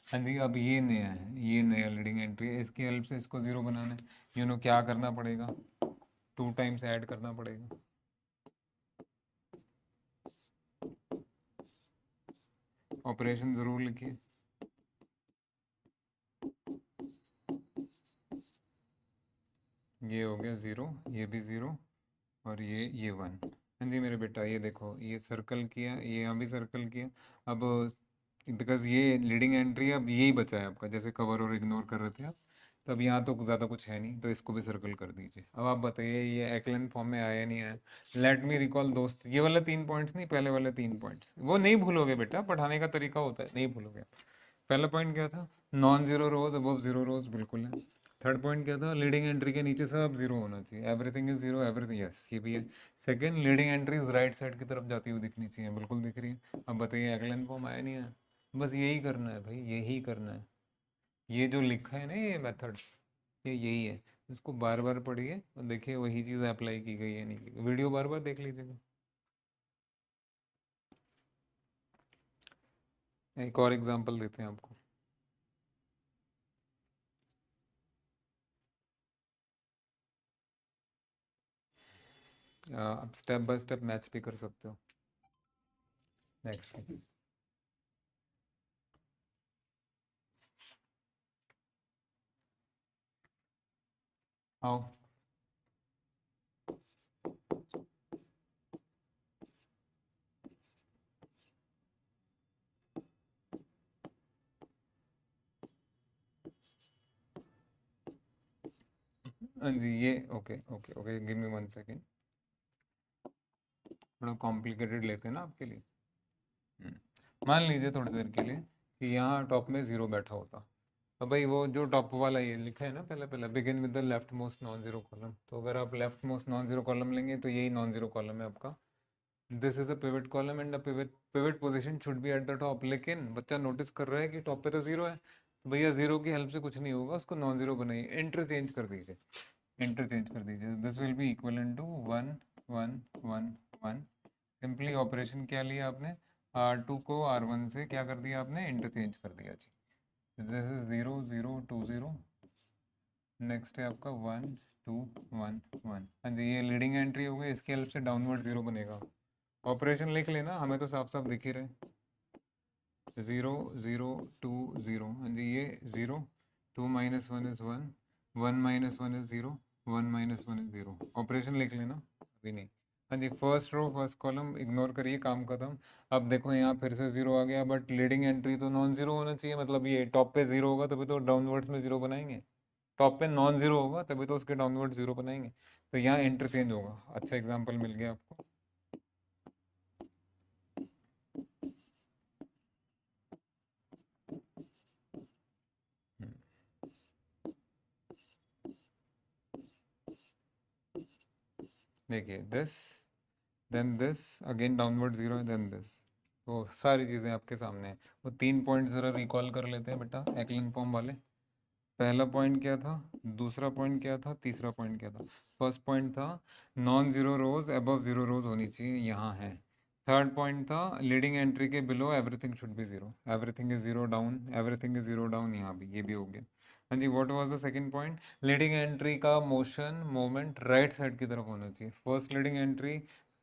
हाँ जी, अब ये नया है, ये नया लीडिंग एंट्री है, इसकी हेल्प से इसको जीरो बनाना है। क्या करना पड़ेगा, 2 टाइम्स ऐड करना पड़ेगा। ऑपरेशन ज़रूर लिखिए। ये हो गया ज़ीरो, ये भी ज़ीरो, और ये वन। हाँ जी मेरे बेटा, ये देखो, ये सर्कल किया, ये यहाँ भी सर्कल किया। अब बिकॉज ये लीडिंग एंट्री है, अब यही बचा है आपका, जैसे कवर और इग्नोर कर रहे थे आप, तो अब यहाँ तो ज़्यादा कुछ है नहीं, तो इसको भी सर्कल कर दीजिए। अब आप बताइए ये एक्लन फॉर्म में आया नहीं आया। लेट मी रिकॉल दोस्त, ये वाला 3 पॉइंट्स नहीं, पहले वाले 3 पॉइंट्स वो नहीं भूलोगे बेटा, पढ़ाने का तरीका होता है, नहीं भूलोगे। पहला पॉइंट क्या था, non zero rows above zero rows, बिल्कुल है। थर्ड पॉइंट क्या था, लीडिंग एंट्री के नीचे सब जीरो होना चाहिए, everything is zero, everything, yes ये भी है। Second, leading entries right side की तरफ जाती हुई दिखनी चाहिए, बिल्कुल दिख रही है। अब बताइए एक्लन फॉर्म आया नहीं है। बस यही करना है भाई, यही करना है। ये जो लिखा है ना ये मेथड, ये यही है। इसको बार बार पढ़िए और देखिए वही चीज़ अप्लाई की गई है नहीं की गई। वीडियो बार बार देख लीजिएगा। एक और एग्जांपल देते हैं आपको। आप स्टेप बाय स्टेप मैच भी कर सकते हो। नेक्स्ट, आओ। हाँ जी, ये okay okay okay, give me 1 second. थोड़ा कॉम्प्लिकेटेड लेते हैं ना आपके लिए। मान लीजिए थोड़ी देर के लिए कि यहाँ टॉप में ज़ीरो बैठा होता। अब भाई वो जो टॉप वाला ये लिखा है ना, पहले पहले begin with the left most non zero column, तो अगर आप left most non zero column लेंगे तो यही नॉन जीरो कॉलम है आपका। This is the pivot column and the pivot position should be eight the top. लेकिन बच्चा नोटिस कर रहा है कि टॉप पे तो जीरो है, तो भैया जीरो की हेल्प से कुछ नहीं होगा, उसको नॉन जीरो बनाइए, इंटरचेंज कर दीजिए, इंटरचेंज कर दीजिए। This will be equal to one one one one. Simply operation क्या लिया आपने, R2 को R1 से क्या कर दिया आपने, इंटरचेंज कर दिया जी। This is zero zero two zero, next है आपका वन टू वन वन। हाँ जी, ये लीडिंग एंट्री हो गई, इसकी हेल्प से डाउनवर्ड जीरो बनेगा। ऑपरेशन लिख लेना, हमें तो साफ साफ दिख ही रहे। ज़ीरो ज़ीरो टू ज़ीरो, हाँ जी ये zero, two minus one is one, one minus one is zero, one minus one is zero. Operation लिख लेना, अभी नहीं। हाँ जी, first row first column ignore करिए, काम खत्म। अब देखो यहाँ फिर से ज़ीरो आ गया, बट लीडिंग एंट्री तो नॉन ज़ीरो होना चाहिए, मतलब ये टॉप पे ज़ीरो होगा तभी तो डाउनवर्ड्स में ज़ीरो बनाएंगे। टॉप पे नॉन ज़ीरो होगा तभी तो उसके डाउनवर्ड ज़ीरो बनाएंगे। तो यहाँ इंटरचेंज होगा। अच्छा एग्जाम्पल मिल गया आपको। देखिए this, then this, again downward zero, then this. तो सारी चीज़ें आपके सामने हैं। वो 3 पॉइंट ज़रा रिकॉल कर लेते हैं बेटा एक्लिन फॉर्म वाले। पहला पॉइंट क्या था, दूसरा पॉइंट क्या था, तीसरा पॉइंट क्या था। फर्स्ट पॉइंट था non zero rows above zero rows होनी चाहिए, यहाँ है। थर्ड पॉइंट था लीडिंग एंट्री के below everything should be zero, everything is zero down, everything is zero down, यहाँ भी, ये भी हो गया। हाँ जी, what was the second point, leading entry का मोशन मोमेंट राइट साइड की तरफ होना चाहिए। First leading entry,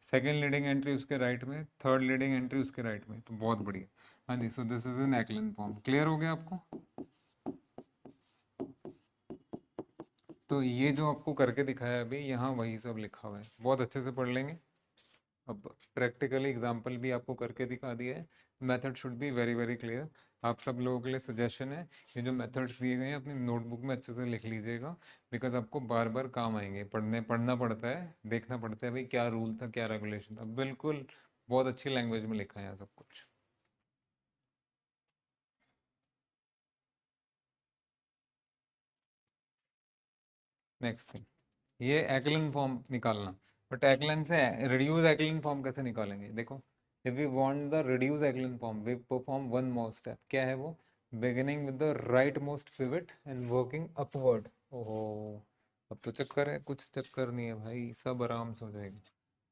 second leading entry उसके राइट में, थर्ड लीडिंग एंट्री उसके राइट में, तो बहुत बढ़िया। हाँ जी, so this is an echelon form. Clear हो गया आपको? तो ये जो आपको करके दिखाया अभी, यहाँ वही सब लिखा हुआ है, बहुत अच्छे से पढ़ लेंगे। अब प्रैक्टिकली एग्जांपल भी आपको करके दिखा दिया है। Method should be very very clear. आप सब लोगों के लिए सजेशन है, ये जो मेथड्स दिए गए हैं अपनी नोटबुक में अच्छे से लिख लीजिएगा, बिकॉज आपको बार बार काम आएंगे। पढ़ना पड़ता है, देखना पड़ता है भाई क्या रूल था, क्या रेगुलेशन था। बिल्कुल बहुत अच्छी लैंग्वेज में लिखा है यहाँ सब कुछ। नेक्स्ट थिंग, ये एक्लन फॉर्म निकालना। बट एक्लन से रिड्यूस एक्लन फॉर्म कैसे निकालेंगे? देखो, if we want the reduce echelon form we perform one more step. क्या है वो? Beginning with the rightmost pivot and working upward. ओहो, अब तो चक्कर है, कुछ चक्कर नहीं है भाई, सब आराम से हो जाएगा।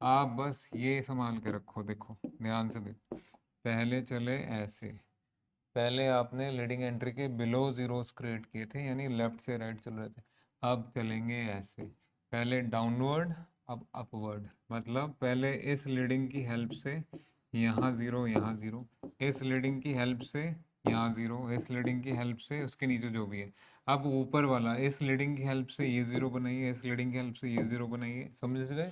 आप बस ये संभाल के रखो, देखो ध्यान से देखो। पहले चले ऐसे, पहले आपने लीडिंग एंट्री के बिलो जीरोस क्रिएट किए थे, यानी लेफ्ट से राइट चल रहे थे। अब चलेंगे ऐसे, पहले डाउनवर्ड, अब अपवर्ड। मतलब पहले इस लीडिंग की हेल्प से यहाँ ज़ीरो, यहाँ ज़ीरो, इस लीडिंग की हेल्प से यहाँ ज़ीरो, इस लीडिंग की हेल्प से उसके नीचे जो भी है। अब ऊपर वाला, इस लीडिंग की हेल्प से ये ज़ीरो बनाइए, इस लीडिंग की हेल्प से ये ज़ीरो बनाइए। समझ गए?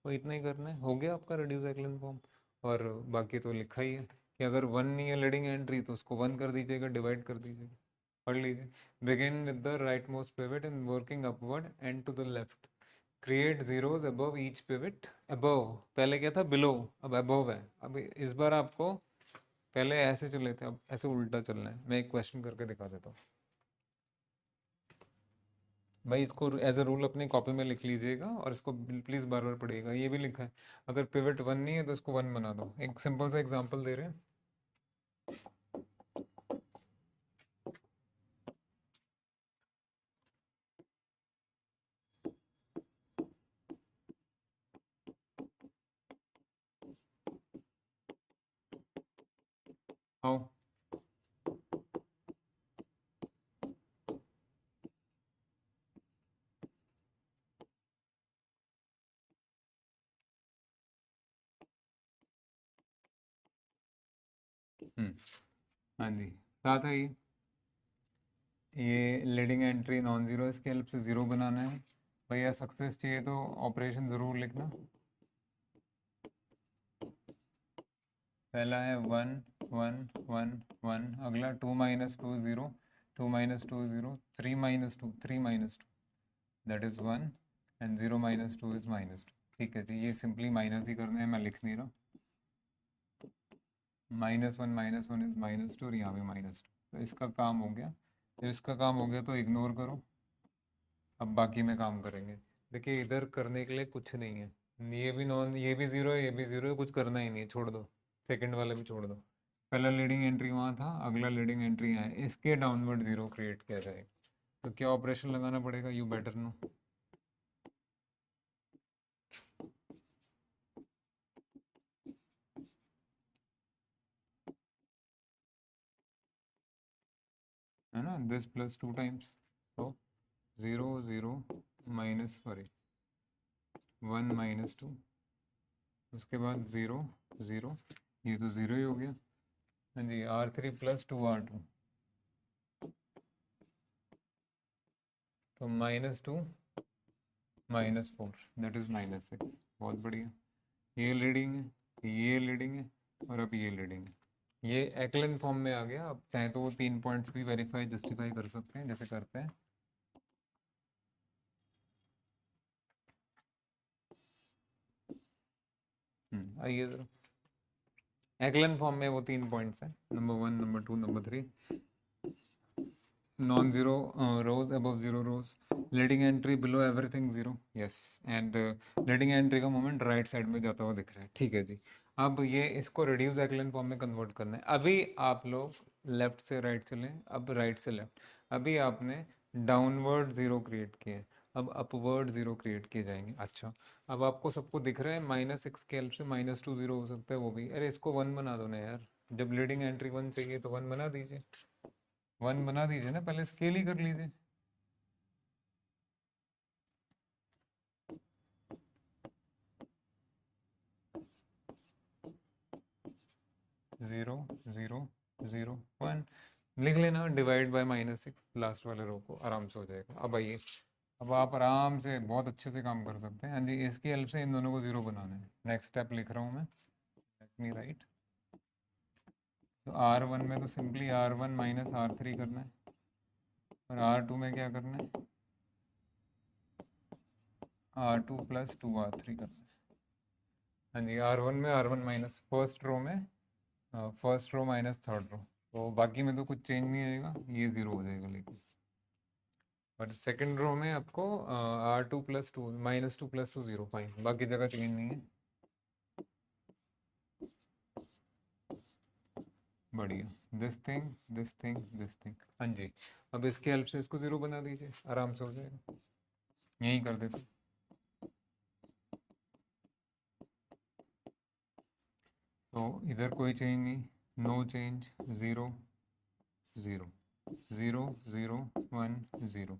तो इतना ही करना है, हो गया आपका रिड्यूस एक्लन फॉर्म। और बाकी तो लिखा ही है कि अगर वन नहीं है लीडिंग एंट्री तो उसको वन कर दीजिएगा, डिवाइड कर दीजिएगा। पढ़ लीजिए। Begin with the rightmost pivot and working upward and to the left, create zeros above each pivot. Above पहले क्या था, बिलो, अब अबव है। अब इस बार आपको, पहले ऐसे चले थे, अब ऐसे उल्टा चलना है। मैं एक क्वेश्चन करके दिखा देता हूँ भाई, इसको एज अ रूल अपनी कॉपी में लिख लीजिएगा और इसको प्लीज बार बार पढ़िएगा। ये भी लिखा है, अगर पिवट वन नहीं है तो इसको वन बना दो। एक सिंपल सा एग्जांपल दे रहे हैं। आओ, हाँ जी, साथ है ये लीडिंग एंट्री नॉन जीरो, इसके हेल्प से ज़ीरो बनाना है। भैया सक्सेस चाहिए तो ऑपरेशन ज़रूर लिखना। पहला है वन, वन, वन, वन। अगला two minus two zero, two minus two zero, three minus two, three minus two, that is one, and zero minus two is minus two. ठीक है जी, ये सिंपली माइनस ही करना है, मैं लिख नहीं रहा। Minus one is minus to, और यहाँ भी माइनस टू। तो इसका काम हो गया। तो इसका काम हो गया तो इग्नोर करो, अब बाकी में काम करेंगे। देखिए इधर करने के लिए कुछ नहीं है, ये भी नॉन, ये भी जीरो है, ये भी जीरो है, कुछ करना ही नहीं है, छोड़ दो। सेकंड वाला भी छोड़ दो। पहला लीडिंग एंट्री वहाँ था, अगला लीडिंग एंट्री यहाँ है, इसके डाउनवर्ड जीरो क्रिएट किया जाएगा। तो क्या ऑपरेशन लगाना पड़ेगा, यू बेटर नो। है ना, दिस प्लस टू टाइम्स, तो zero zero minus, sorry, one minus two, उसके बाद ज़ीरो ज़ीरो, ये तो ज़ीरो ही हो गया। हाँ जी, R three plus two R two, तो minus two minus four, that is minus six. बहुत बढ़िया, ये लीडिंग है, ये लीडिंग है, और अब ये लीडिंग है। ये एक्लन फॉर्म में आ गया। अब चाहे तो वो 3 पॉइंट्स भी वेरीफाई जस्टिफाई कर सकते हैं, जैसे करते हैं। आइए जरा, एक्लन फॉर्म में वो 3 पॉइंट्स हैं, number one, number two, number three. Non zero rows above zero rose, leading entry below everything zero, yes, and leading entry का मोमेंट राइट साइड में जाता हुआ दिख रहा है, ठीक है जी। अब ये इसको रिड्यूस एक्लन फॉर्म में कन्वर्ट करना है। अभी आप लोग लेफ्ट से राइट चलें, अब राइट से लेफ्ट। अभी आपने डाउनवर्ड जीरो क्रिएट किए, अब अपवर्ड जीरो क्रिएट किए जाएंगे। अच्छा, अब आपको सबको दिख रहा है -6 के हेल्प से -2 जीरो हो सकता है, वो भी। अरे इसको 1 बना दो ना यार, जब लीडिंग एंट्री 1 चाहिए तो 1 बना दीजिए, 1 बना दीजिए ना, पहले स्केल ही कर लीजिए। 0 0 0 1 लिख लेना, डिवाइड बाय -6 लास्ट वाले रो को, आराम से हो जाएगा। अब आइए, अब आप आराम से बहुत अच्छे से काम कर सकते हैं। हाँ जी, इसकी हेल्प से इन दोनों को 0 बनाना है। नेक्स्ट स्टेप लिख रहा हूँ मैं, लेट मी राइट। तो R1 में तो सिंपली R1 माइनस R3 करना है, और R2 में क्या करना है, R2 प्लस 2R3 करना है। हाँ जी, R1 में R1 माइनस फर्स्ट रो में, first row minus third row, तो बाकी में तो कुछ चेंज नहीं आएगा, ये 0 हो जाएगा। लेकिन और सेकंड रो में आपको R2 प्लस 2 -2 प्लस 2 0, फाइन, बाकी जगह चेंज नहीं है, बढ़िया। This thing this thing this thing, हाँ जी। अब इसकी हेल्प से इसको 0 बना दीजिए, आराम से हो जाएगा। यही कर देते, तो इधर कोई चेंज नहीं, नो चेंज, 0 0 0 0 1 0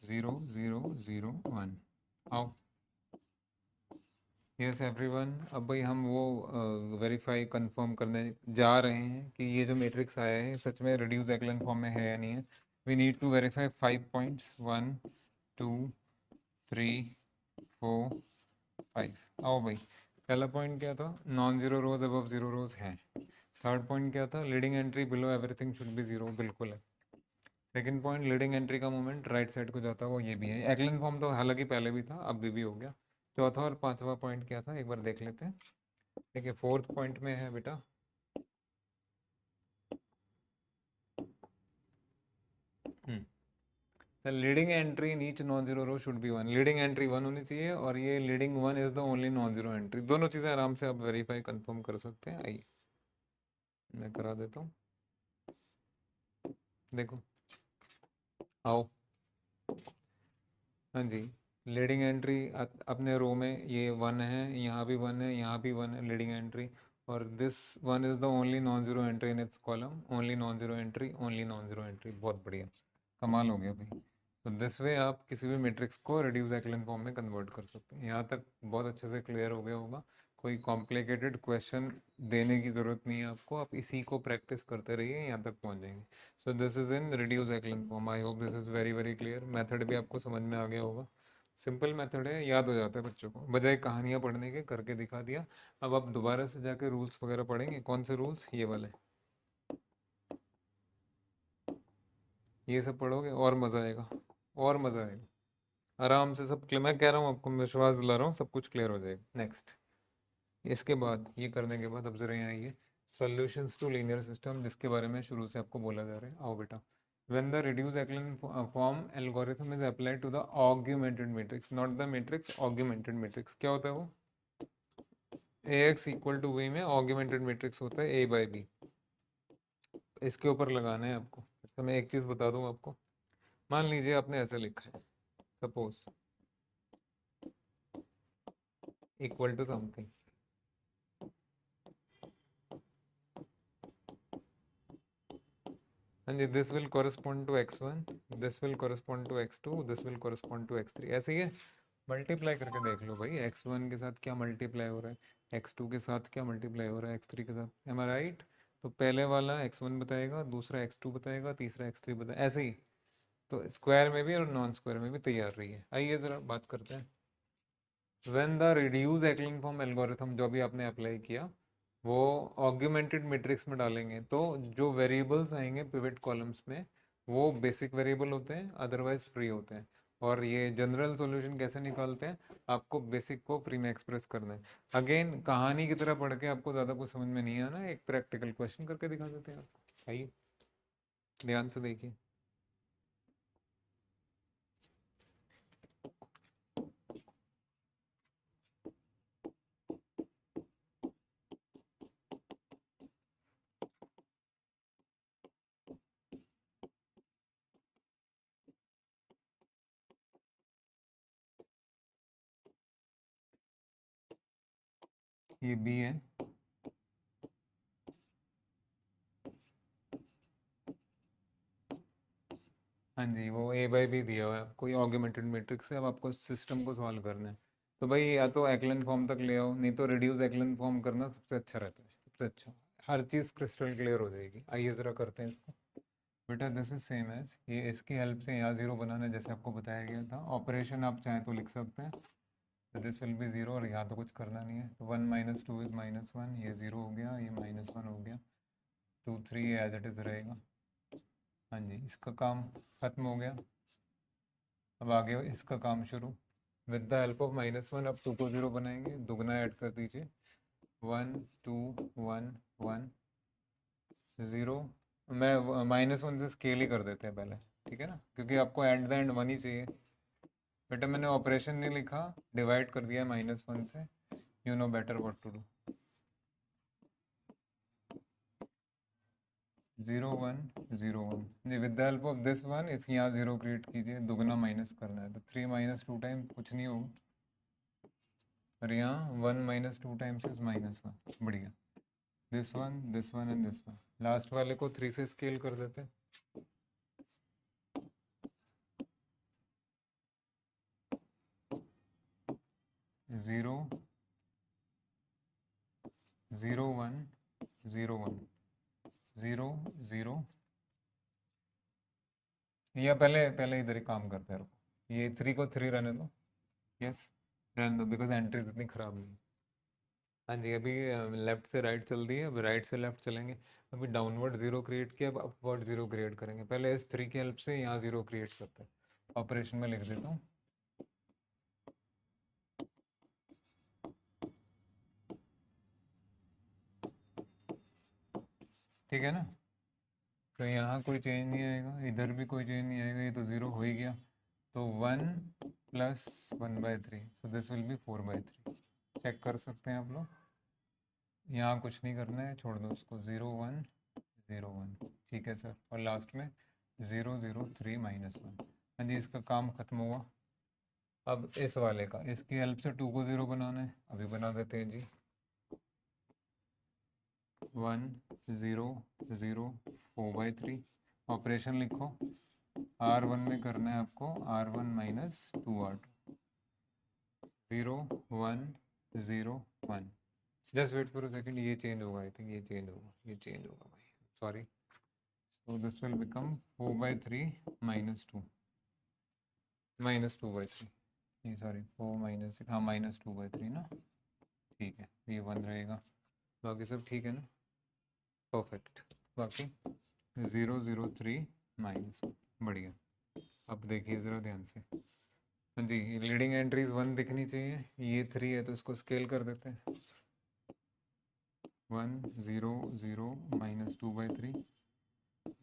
0 0 0 1। आओ, यस एवरीवन, अब भाई हम वो वेरीफाई कंफर्म करने जा रहे हैं कि ये जो मैट्रिक्स आया है सच में रिड्यूस एक्लन फॉर्म में है या नहीं है। We need to verify 5 points, 1 2 3 4 5। आओ भाई, पहला पॉइंट क्या था, non zero rows above zero रोज हैं। थर्ड पॉइंट क्या था, leading entry below everything should be zero, बिल्कुल है। सेकंड पॉइंट, लीडिंग एंट्री का मोमेंट राइट साइड को जाता है, वो ये भी है। एक्लन फॉर्म तो हालांकि पहले भी था, अब भी हो गया। चौथा और पांचवा पॉइंट क्या था, एक बार देख लेते हैं। देखिए फोर्थ पॉइंट में है बेटा, leading entry in each non zero row should be 1, leading entry 1 होनी चाहिए, और ये leading 1 is the only non zero entry. दोनों चीज़ें आराम से आप वेरीफाई कंफर्म कर सकते हैं। आइए मैं करा देता हूँ, देखो, आओ। हाँ जी, लीडिंग एंट्री अपने रो में ये 1 है, यहाँ भी 1 है, यहाँ भी 1 है लीडिंग एंट्री, और this 1 is the only non zero entry in it's column, only non zero entry, only non zero entry. बहुत बढ़िया, कमाल हो गया भाई। तो दिस वे आप किसी भी मैट्रिक्स को रिड्यूस एक्लन फॉर्म में कन्वर्ट कर सकते हैं। यहाँ तक बहुत अच्छे से क्लियर हो गया होगा, कोई कॉम्प्लिकेटेड क्वेश्चन देने की ज़रूरत नहीं है आपको, आप इसी को प्रैक्टिस करते रहिए, यहाँ तक पहुँच जाएंगे। सो this is in reduce echelon form. I hope this is very very clear. Method भी आपको समझ में आ गया होगा, सिंपल मेथड है, याद हो जाता है बच्चों को, बजाय कहानियाँ पढ़ने के करके दिखा दिया। अब आप दोबारा से जाके रूल्स वगैरह पढ़ेंगे। कौन से रूल्स, ये वाले, ये सब पढ़ोगे और मज़ा आएगा, और मज़ा आएगा। आराम से सब क्लियर, मैं कह रहा हूँ आपको, मैं विश्वास दिला रहा हूँ, सब कुछ क्लियर हो जाएगा। नेक्स्ट, इसके बाद ये करने के बाद अब जरा यहाँ आइए, सॉल्यूशंस टू लीनियर सिस्टम, जिसके बारे में शुरू से आपको बोला जा रहा है। आओ बेटा, when the reduced echelon form algorithm is applied to the augmented matrix, not the matrix, augmented matrix, क्या होता है वो, ax इक्वल टू b में augmented matrix होता है a by b, इसके ऊपर लगाना है आपको। तो मैं एक चीज़ बता दूं आपको, मान लीजिए आपने ऐसे लिखा है, सपोज इक्वल टू समथिंग, हाँ जी, this will correspond to x1, this will correspond to x2, this will correspond to x3, ऐसे ही है। मल्टीप्लाई करके देख लो भाई, x1 के साथ क्या मल्टीप्लाई हो रहा है, x2 के साथ क्या मल्टीप्लाई हो रहा है, x3 के साथ, एम आई राइट। तो पहले वाला x1 बताएगा, दूसरा x2 बताएगा, तीसरा x3 बताएगा, ऐसे ही। तो स्क्वायर में भी और नॉन स्क्वायर में भी तैयार रही है। आइए ज़रा बात करते हैं, when the reduce echelon form algorithm जो भी आपने अप्लाई किया, वो ऑग्यूमेंटेड मैट्रिक्स में डालेंगे, तो जो वेरिएबल्स आएंगे पिवट कॉलम्स में, वो बेसिक वेरिएबल होते हैं, अदरवाइज फ्री होते हैं। और ये जनरल सॉल्यूशन कैसे निकालते हैं, आपको बेसिक को फ्री में एक्सप्रेस करना है। अगेन कहानी की तरह पढ़ के आपको ज़्यादा कुछ समझ में नहीं आना, एक प्रैक्टिकल क्वेश्चन करके दिखा देते हैं आपको। आइए ध्यान से देखिए, ये बी है, हाँ जी वो ए बाई बी दिया हुआ है कोई ऑगमेंटेड मैट्रिक्स से। अब आपको सिस्टम को सॉल्व करना है, तो भाई या तो एक्लन फॉर्म तक ले आओ, नहीं तो रिड्यूस एक्लन फॉर्म करना सबसे अच्छा रहता है, सबसे अच्छा, हर चीज़ क्रिस्टल क्लियर हो जाएगी। आइए ज़रा करते हैं इसको। बेटा दिस इज सेम एज, ये इसकी हेल्प से यहाँ जीरो बनाना है जैसे आपको बताया गया था। ऑपरेशन आप चाहें तो लिख सकते हैं, तो दिस विल बी जीरो, और यहाँ तो कुछ करना नहीं है, तो 1 - 2 इज -1, ये जीरो हो गया, ये -1 हो गया, 2 3 एज इट इज़ रहेगा। हाँ जी इसका काम खत्म हो गया। अब आगे इसका काम शुरू, विद द हेल्प ऑफ -1 अब 2 को 0 बनाएंगे, दुगना ऐड कर दीजिए, 1 2 1 1 0। मैं -1 से स्केल ही कर देते हैं पहले, ठीक है ना, क्योंकि आपको एट द एंड 1 ही चाहिए। बेटा मैंने ऑपरेशन नहीं लिखा, डिवाइड कर दिया -1 से, you know better what to do. 0 1 0 1 जी, with the help of this one इसकी यहाँ 0 क्रिएट कीजिए, दुगना माइनस करना है, तो 3 - 2 टाइम कुछ नहीं होगा, और यहाँ 1 - 2 टाइम्स इज -1, बढ़िया। This one and this one, last वाले को 3 से स्केल कर देते हैं, 0 0 1 0 1 0 0, या पहले पहले इधर ही काम करते हैं, रुको, ये 3 को 3 रहने दो, यस रहने दो, बिकॉज एंट्रीज इतनी खराब नहीं है। हाँ जी अभी लेफ्ट से राइट चल रही है, अभी राइट से लेफ्ट चलेंगे। अभी डाउनवर्ड 0 क्रिएट किया, अब अपवर्ड 0 क्रिएट करेंगे, पहले इस 3 की हेल्प से यहाँ 0 क्रिएट करते हैं। ऑपरेशन में लिख देता हूँ, ठीक है ना, तो यहाँ कोई चेंज नहीं आएगा, इधर भी कोई चेंज नहीं आएगा, ये तो 0 हो ही गया, तो 1 + 1/3, so this will be 4/3। Check कर सकते हैं आप लोग, यहाँ कुछ नहीं करना है, छोड़ दो उसको, 0 1 0 1, ठीक है सर, और लास्ट में 0 0 3 -1। हाँ जी इसका काम खत्म हुआ। अब इस वाले का, इसकी हेल्प से 2 को 0 बनाना है, अभी बना देते हैं जी, 1 0 0 4/3, ऑपरेशन लिखो, R1 में करना है आपको R1 - 2R2, 0 1 0 1, just wait for a second, ये चेंज होगा, आई थिंक ये चेंज होगा, ये चेंज होगा भाई, sorry, so this will become 4/3 -2 -2/3, ये सॉरी 4 - हाँ -2/3 ना, ठीक है, ये 1 रहेगा, बाकी सब ठीक है ना, परफेक्ट, बाकी 0 0 3 -1, बढ़िया। अब देखिए ज़रा ध्यान से, हाँ जी लीडिंग एंट्रीज 1 दिखनी चाहिए, ये 3 है तो इसको स्केल कर देते हैं, 1 0 0 -2/3,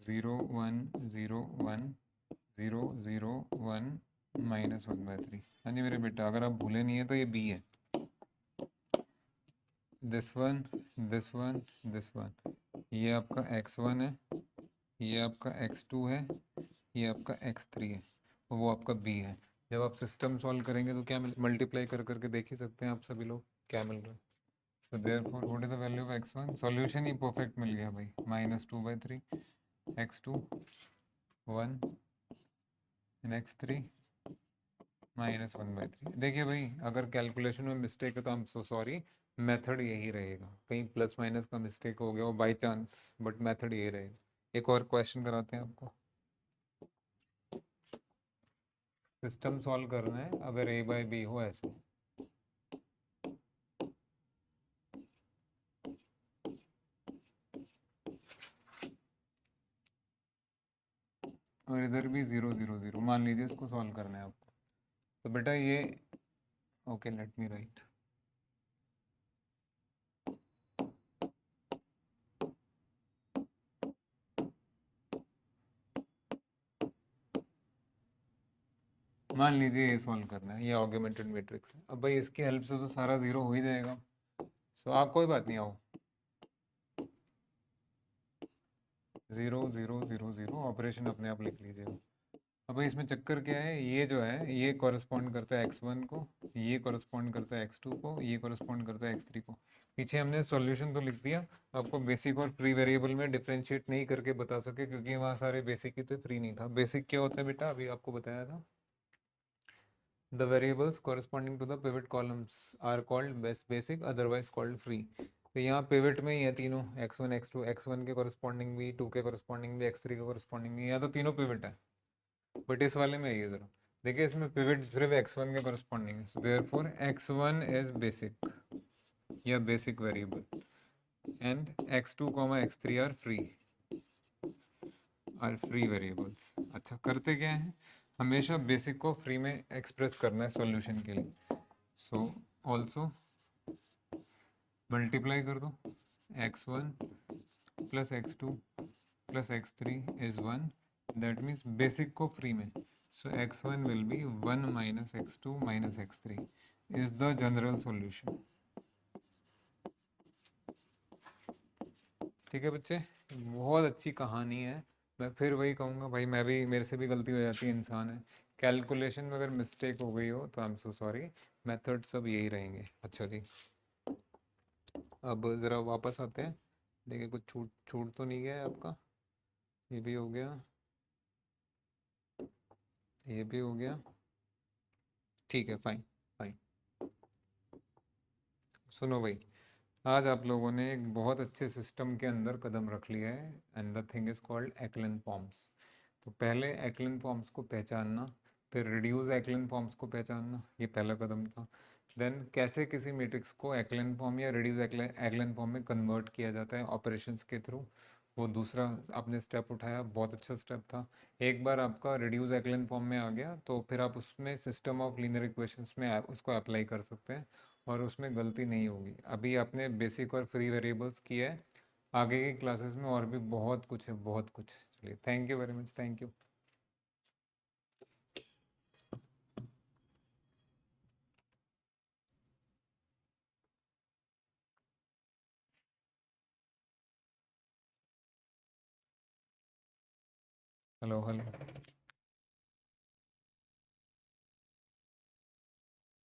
0 1 0 1 0 0 1 -1/3। हाँ जी मेरे बेटा, अगर आप भूले नहीं है तो ये बी है, this one this one this one, ये आपका x1 है, ये आपका x2 है, ये आपका x3 है, और वो आपका b है। जब आप सिस्टम सॉल्व करेंगे तो क्या मल्टीप्लाई कर करके देख ही सकते हैं आप सभी लोग क्या मिल रहा है। So therefore what is the value of x1, solution ही परफेक्ट मिल गया भाई, -2/3, x2 1 एंड x3 -1/3। देखिए भाई अगर कैलकुलेशन में मिस्टेक है तो I am so sorry, method यही रहेगा, कहीं प्लस माइनस का मिस्टेक हो गया हो बाई चांस, बट मेथड यही रहेगा। एक और क्वेश्चन कराते हैं आपको, सिस्टम सॉल्व करना है अगर a/b हो ऐसे, और इधर भी 0 0 0, मान लीजिए इसको सॉल्व करना है आपको, तो बेटा ये, ओके लेट मी राइट, मान लीजिए ये सॉल्व करना है, ये ऑगमेंटेड मैट्रिक्स है, अब भाई इसकी हेल्प से तो सारा 0 हो ही जाएगा, सो आप कोई बात नहीं, आओ 0 0 0 0, ऑपरेशन अपने आप लिख लीजिएगा। अब भाई इसमें चक्कर क्या है, ये जो है ये कॉरस्पॉन्ड करता है x1 को, ये कॉरस्पॉन्ड करता है x2 को, ये कॉरस्पॉन्ड करता है x3 को, पीछे हमने सॉल्यूशन तो लिख दिया, आपको बेसिक और फ्री वेरिएबल में डिफरेंशिएट नहीं करके बता सके क्योंकि वहाँ सारे बेसिक ही थे, फ्री नहीं था। बेसिक क्या होता है बेटा, अभी आपको बताया था, the variables corresponding to the pivot columns are called basic, otherwise called free. तो यहाँ पिवट में ही है तीनों, x1 x2, x1 के कॉरेस्पॉन्डिंग भी, 2 के कॉरेस्पॉन्डिंग भी, x3 के कॉरेस्पॉन्डिंग भी, यहाँ तो तीनों पिवट है। बट इस वाले में ये जरा देखिए, इसमें पिवट सिर्फ x1 के कॉरेस्पॉन्डिंग है, so therefore x1 is basic या basic variable and x2 x3 are free variables. अच्छा, करते क्या है, हमेशा बेसिक को फ्री में एक्सप्रेस करना है सॉल्यूशन के लिए। सो ऑल्सो मल्टीप्लाई कर दो, x1 plus x2 plus x3 is 1, that means basic को फ्री में, सो x1 will be 1 minus x2 minus x3 is the general solution. ठीक है बच्चे, बहुत अच्छी कहानी है। मैं फिर वही कहूँगा भाई, मैं भी, मेरे से भी गलती हो जाती है, इंसान है। कैलकुलेशन में अगर मिस्टेक हो गई हो तो I am so sorry, method सब यही रहेंगे। अच्छा जी, अब ज़रा वापस आते हैं, देखिए कुछ छूट छूट तो नहीं गया है आपका। ये भी हो गया, ये भी हो गया, ठीक है, फाइन फाइन। सुनो भाई, आज आप लोगों ने एक बहुत अच्छे सिस्टम के अंदर कदम रख लिया है, and the thing is called एक्लन forms. तो पहले एक्लन फॉर्म्स को पहचानना, फिर रिड्यूस एक्लन फॉर्म्स को पहचानना, ये पहला कदम था। देन कैसे किसी मैट्रिक्स को एक्लन फॉर्म या रिड्यूस एक्लन फॉर्म में कन्वर्ट किया जाता है ऑपरेशंस के थ्रू, वो दूसरा आपने स्टेप उठाया, बहुत अच्छा स्टेप था। एक बार आपका रिड्यूस एक्लन फॉर्म में आ गया तो फिर आप उसमें सिस्टम ऑफ लीनियर इक्वेशंस में उसको अप्लाई कर सकते हैं और उसमें गलती नहीं होगी। अभी आपने बेसिक और फ्री वेरिएबल्स किया है, आगे की क्लासेस में और भी बहुत कुछ है, बहुत कुछ। चलिए, thank you very much, thank you. Hello hello.